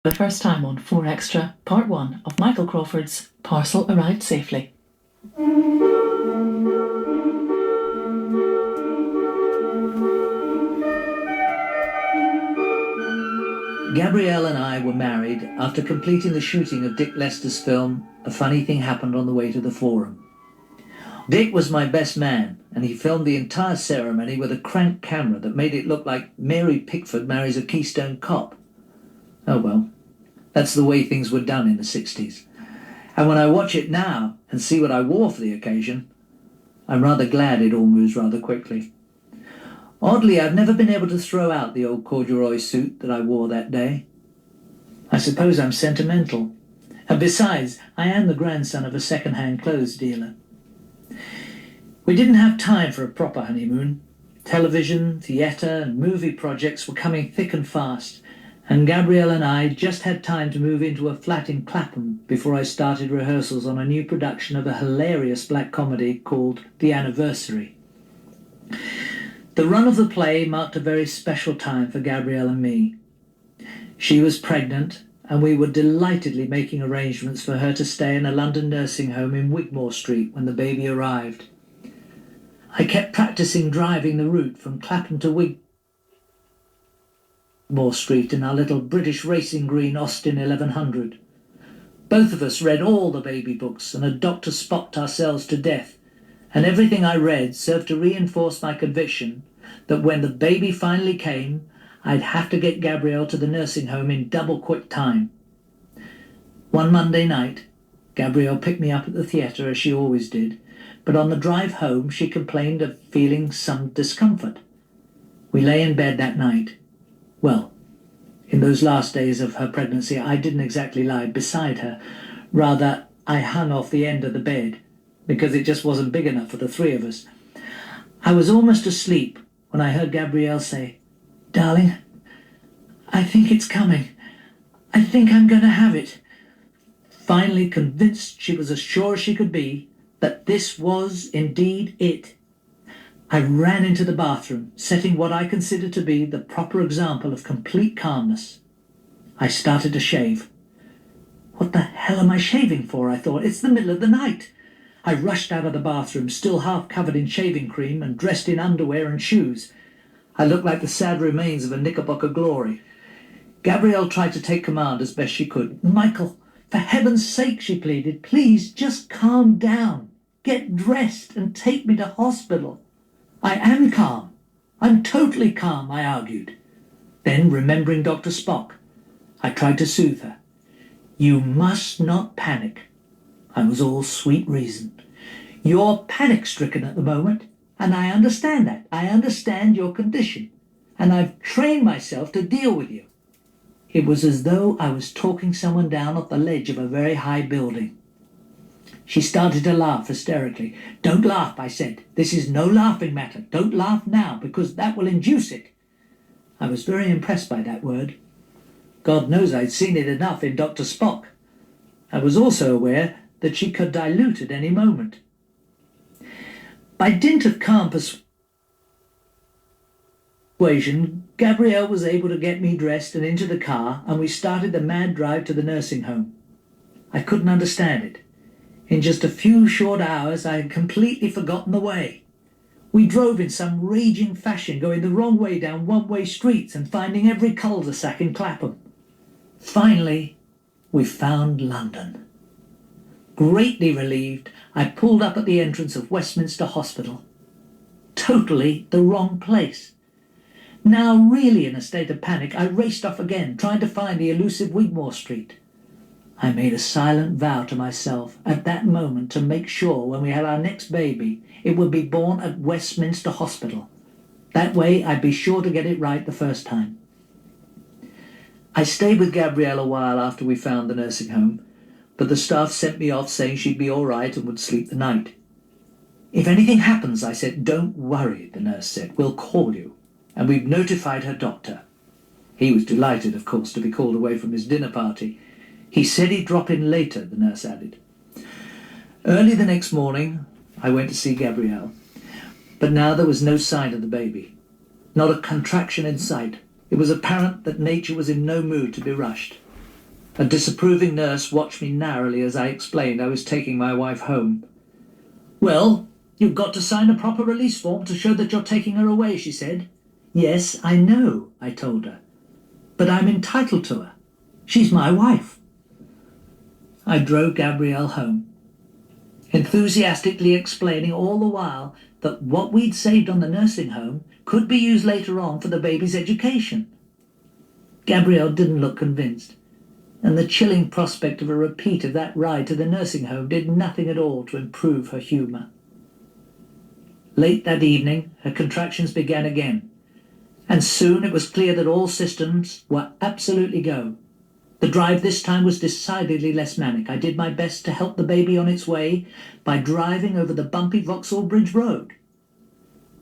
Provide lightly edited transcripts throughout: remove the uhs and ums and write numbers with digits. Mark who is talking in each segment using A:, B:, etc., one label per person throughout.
A: The first time on 4 Extra, Part 1 of Michael Crawford's Parcel Arrived Safely.
B: Gabrielle and I were married after completing the shooting of Dick Lester's film A Funny Thing Happened on the Way to the Forum. Dick was my best man, and he filmed the entire ceremony with a crank camera that made it look like Mary Pickford marries a Keystone Cop. Oh well, that's the way things were done in the 60s. And when I watch it now and see what I wore for the occasion, I'm rather glad it all moves rather quickly. Oddly, I've never been able to throw out the old corduroy suit that I wore that day. I suppose I'm sentimental. And besides, I am the grandson of a second-hand clothes dealer. We didn't have time for a proper honeymoon. Television, theatre and movie projects were coming thick and fast, and Gabrielle and I just had time to move into a flat in Clapham before I started rehearsals on a new production of a hilarious black comedy called The Anniversary. The run of the play marked a very special time for Gabrielle and me. She was pregnant, and we were delightedly making arrangements for her to stay in a London nursing home in Wigmore Street when the baby arrived. I kept practicing driving the route from Clapham to Wigmore Street in our little British racing green Austin 1100. Both of us read all the baby books and had Dr. Spocked ourselves to death, and everything I read served to reinforce my conviction that when the baby finally came, I'd have to get Gabrielle to the nursing home in double quick time. One Monday night, Gabrielle picked me up at the theatre as she always did, but on the drive home she complained of feeling some discomfort. We lay in bed that night. Well, in those last days of her pregnancy, I didn't exactly lie beside her. Rather, I hung off the end of the bed, because it just wasn't big enough for the three of us. I was almost asleep when I heard Gabrielle say, "Darling, I think it's coming. I think I'm going to have it." Finally convinced she was as sure as she could be that this was indeed it, I ran into the bathroom, setting what I considered to be the proper example of complete calmness. I started to shave. What the hell am I shaving for, I thought. It's the middle of the night. I rushed out of the bathroom, still half covered in shaving cream and dressed in underwear and shoes. I looked like the sad remains of a Knickerbocker glory. Gabrielle tried to take command as best she could. "Michael, for heaven's sake," she pleaded, "please just calm down. Get dressed and take me to hospital." "I am calm. I'm totally calm," I argued. Then, remembering Dr. Spock, I tried to soothe her. "You must not panic." I was all sweet reason. "You're panic-stricken at the moment, and I understand that. I understand your condition, and I've trained myself to deal with you." It was as though I was talking someone down off the ledge of a very high building. She started to laugh hysterically. "Don't laugh," I said. "This is no laughing matter. Don't laugh now, because that will induce it." I was very impressed by that word. God knows I'd seen it enough in Dr. Spock. I was also aware that she could dilute at any moment. By dint of calm persuasion, Gabrielle was able to get me dressed and into the car, and we started the mad drive to the nursing home. I couldn't understand it. In just a few short hours, I had completely forgotten the way. We drove in some raging fashion, going the wrong way down one-way streets and finding every cul-de-sac in Clapham. Finally, we found London. Greatly relieved, I pulled up at the entrance of Westminster Hospital. Totally the wrong place. Now really in a state of panic, I raced off again, trying to find the elusive Wigmore Street. I made a silent vow to myself at that moment to make sure when we had our next baby, it would be born at Westminster Hospital. That way I'd be sure to get it right the first time. I stayed with Gabrielle a while after we found the nursing home, but the staff sent me off saying she'd be all right and would sleep the night. "If anything happens," I said. "Don't worry," the nurse said. "We'll call you. And we've notified her doctor." He was delighted, of course, to be called away from his dinner party. "He said he'd drop in later," the nurse added. Early the next morning, I went to see Gabrielle. But now there was no sign of the baby. Not a contraction in sight. It was apparent that nature was in no mood to be rushed. A disapproving nurse watched me narrowly as I explained I was taking my wife home. "Well, you've got to sign a proper release form to show that you're taking her away," she said. "Yes, I know," I told her. "But I'm entitled to her. She's my wife." I drove Gabrielle home, enthusiastically explaining all the while that what we'd saved on the nursing home could be used later on for the baby's education. Gabrielle didn't look convinced, and the chilling prospect of a repeat of that ride to the nursing home did nothing at all to improve her humour. Late that evening, her contractions began again, and soon it was clear that all systems were absolutely go. The drive this time was decidedly less manic. I did my best to help the baby on its way by driving over the bumpy Vauxhall Bridge Road.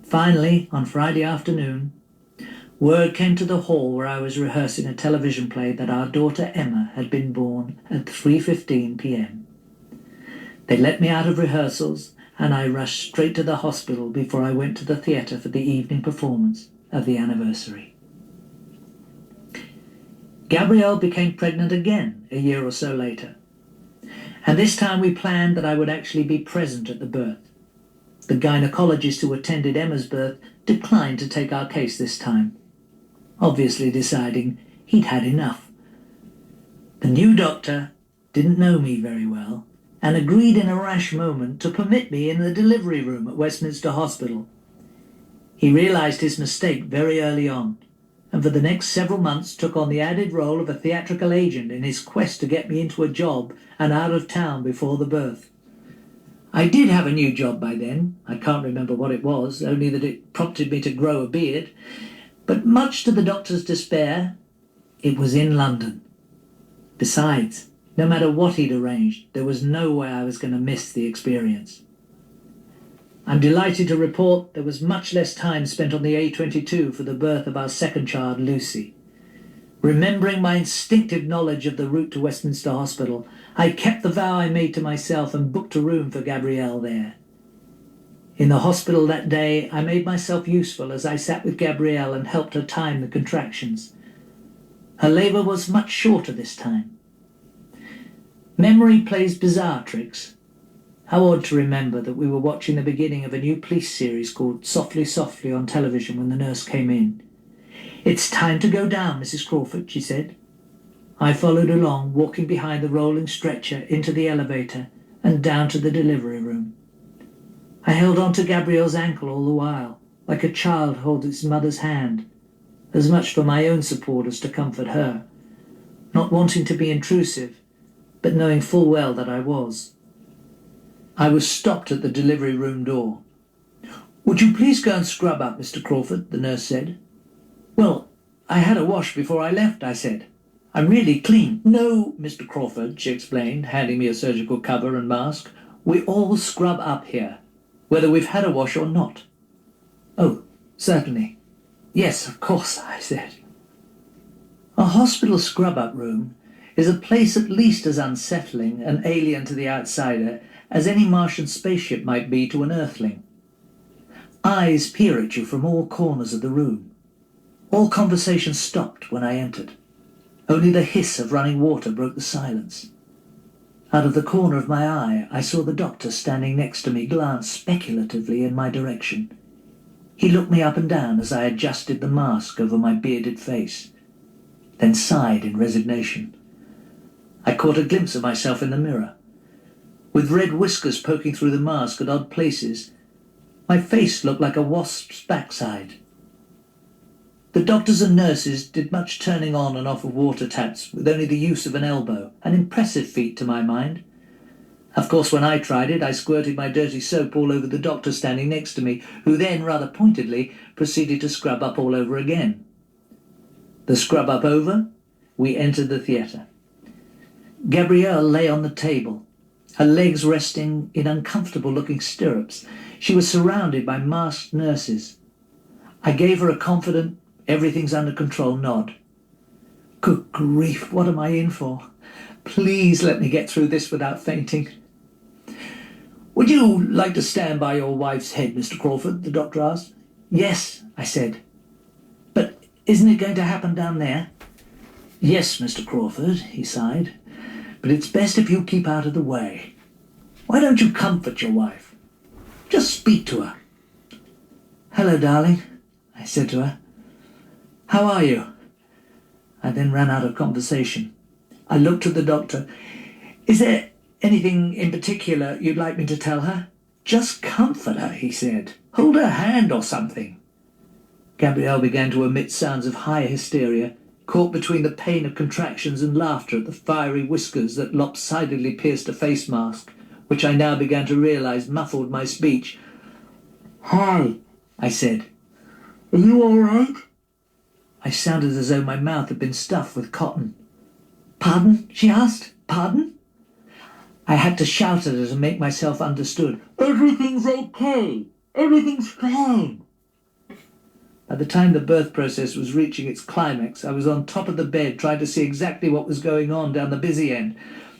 B: Finally, on Friday afternoon, word came to the hall where I was rehearsing a television play that our daughter Emma had been born at 3:15 p.m. They let me out of rehearsals, and I rushed straight to the hospital before I went to the theatre for the evening performance of the anniversary. Gabrielle became pregnant again a year or so later, and this time we planned that I would actually be present at the birth. The gynecologist who attended Emma's birth declined to take our case this time, obviously deciding he'd had enough. The new doctor didn't know me very well and agreed in a rash moment to permit me in the delivery room at Westminster Hospital. He realised his mistake very early on, and for the next several months took on the added role of a theatrical agent in his quest to get me into a job and out of town before the birth. I did have a new job by then. I can't remember what it was, only that it prompted me to grow a beard. But much to the doctor's despair, it was in London. Besides, no matter what he'd arranged, there was no way I was going to miss the experience. I'm delighted to report there was much less time spent on the A22 for the birth of our second child, Lucy. Remembering my instinctive knowledge of the route to Westminster Hospital, I kept the vow I made to myself and booked a room for Gabrielle there. In the hospital that day, I made myself useful as I sat with Gabrielle and helped her time the contractions. Her labour was much shorter this time. Memory plays bizarre tricks. How odd to remember that we were watching the beginning of a new police series called Softly, Softly on television when the nurse came in. "It's time to go down, Mrs. Crawford," she said. I followed along, walking behind the rolling stretcher into the elevator and down to the delivery room. I held on to Gabrielle's ankle all the while, like a child holds its mother's hand, as much for my own support as to comfort her, not wanting to be intrusive, but knowing full well that I was. I was stopped at the delivery room door. "Would you please go and scrub up, Mr. Crawford?" the nurse said. "Well, I had a wash before I left," I said. "I'm really clean." "No, Mr. Crawford," she explained, handing me a surgical cover and mask. "We all scrub up here, whether we've had a wash or not." "Oh, certainly. Yes, of course," I said. A hospital scrub-up room is a place at least as unsettling and alien to the outsider as any Martian spaceship might be to an Earthling. Eyes peer at you from all corners of the room. All conversation stopped when I entered. Only the hiss of running water broke the silence. Out of the corner of my eye, I saw the doctor standing next to me glance speculatively in my direction. He looked me up and down as I adjusted the mask over my bearded face, then sighed in resignation. I caught a glimpse of myself in the mirror. With red whiskers poking through the mask at odd places, my face looked like a wasp's backside. The doctors and nurses did much turning on and off of water taps with only the use of an elbow, an impressive feat to my mind. Of course, when I tried it, I squirted my dirty soap all over the doctor standing next to me, who then, rather pointedly, proceeded to scrub up all over again. The scrub up over, we entered the theatre. Gabrielle lay on the table, her legs resting in uncomfortable-looking stirrups. She was surrounded by masked nurses. I gave her a confident, everything's under control nod. Good grief, what am I in for? Please let me get through this without fainting. "Would you like to stand by your wife's head, Mr. Crawford?" the doctor asked. "Yes," I said. "But isn't it going to happen down there?" Yes, Mr. Crawford, he sighed, but it's best if you keep out of the way. Why don't you comfort your wife? Just speak to her. Hello, darling, I said to her. How are you? I then ran out of conversation. I looked at the doctor. Is there anything in particular you'd like me to tell her? Just comfort her, he said. Hold her hand or something. Gabrielle began to emit sounds of high hysteria, caught between the pain of contractions and laughter at the fiery whiskers that lopsidedly pierced a face mask, which I now began to realize muffled my speech. Hi, I said. Are you all right? I sounded as though my mouth had been stuffed with cotton. Pardon? She asked. Pardon? I had to shout at her to make myself understood. Everything's okay. Everything's fine. By the time the birth process was reaching its climax, I was on top of the bed trying to see exactly what was going on down the busy end.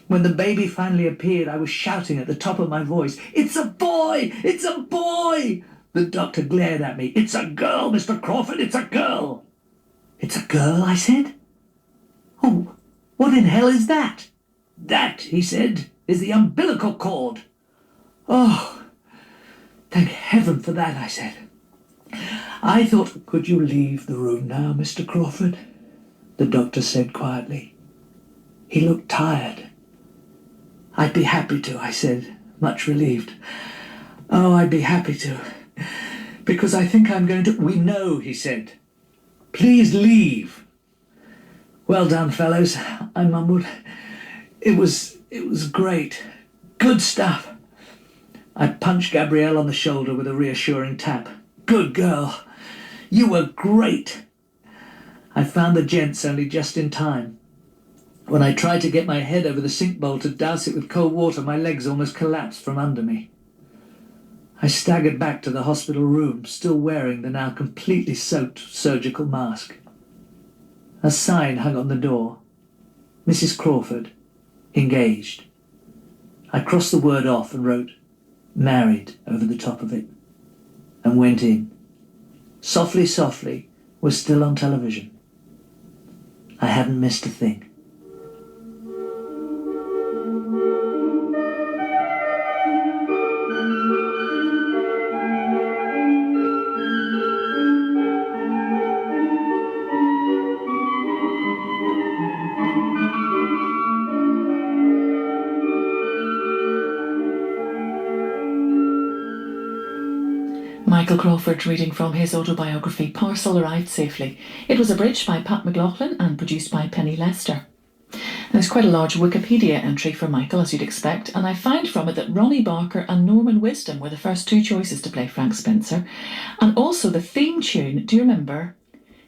B: When the baby finally appeared, I was shouting at the top of my voice, "It's a boy! It's a boy!" The doctor glared at me. "It's a girl, Mr. Crawford, it's a girl." "It's a girl," I said. "Oh, what in hell is that?" "That," he said, "is the umbilical cord." "Oh, thank heaven for that," I said. I thought, "Could you leave the room now, Mr. Crawford?" the doctor said quietly. He looked tired. "I'd be happy to," I said, much relieved. "Oh, I'd be happy to, because I think I'm going to—" "We know," he said. "Please leave." "Well done, fellows," I mumbled. It was great. Good stuff." I punched Gabrielle on the shoulder with a reassuring tap. "Good girl. You were great." I found the gents only just in time. When I tried to get my head over the sink bowl to douse it with cold water, my legs almost collapsed from under me. I staggered back to the hospital room, still wearing the now completely soaked surgical mask. A sign hung on the door. Mrs. Crawford, engaged. I crossed the word off and wrote "married" over the top of it, and went in. Softly, Softly was still on television. I hadn't missed a thing.
A: Michael Crawford reading from his autobiography, Parcel Arrived Safely. It was abridged by Pat McLaughlin and produced by Penny Lester. There's quite a large Wikipedia entry for Michael, as you'd expect, and I find from it that Ronnie Barker and Norman Wisdom were the first two choices to play Frank Spencer. And also the theme tune, do you remember?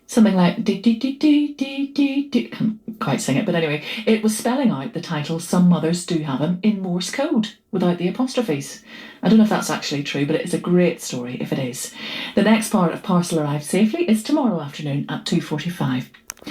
A: Something like dee dee dee dee dee dee dee. Can't quite sing it, but anyway, it was spelling out the title "Some Mothers Do Have 'Em" in Morse code without the apostrophes. I don't know if that's actually true, but it is a great story if it is. The next part of Parcel Arrived Safely is tomorrow afternoon at 2:45.